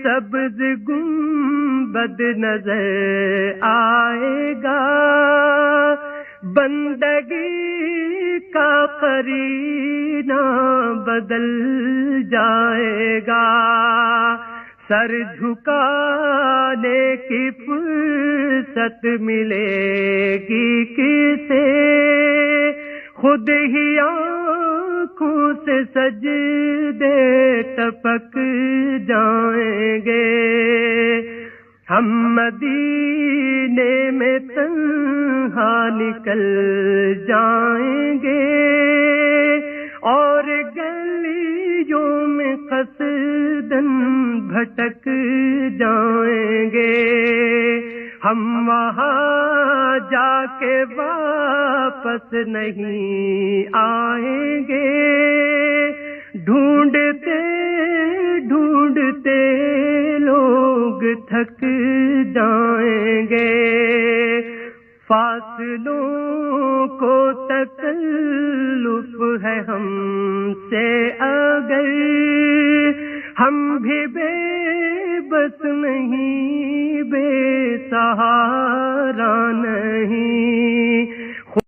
سبز گنبد نظر آئے گا، بندگی کا قرینہ بدل جائے گا، سر جھکانے کی فرصت ملے گی کسے، خود ہی آنکھوں سے سجدے ٹپک جائیں گے، ہم مدینے میں تنہا نکل جائیں گے، اور گلیوں میں قصداً بھٹک جائیں گے، ہم وہاں جا کے واپس نہیں آئیں گے، ڈھونڈتے ڈھونڈتے لوگ تھک جائیں گے، فاصلوں کو تکلف ہے ہم سے اگر، ہم بھی بے بس نہیں، بے سہارا نہیں،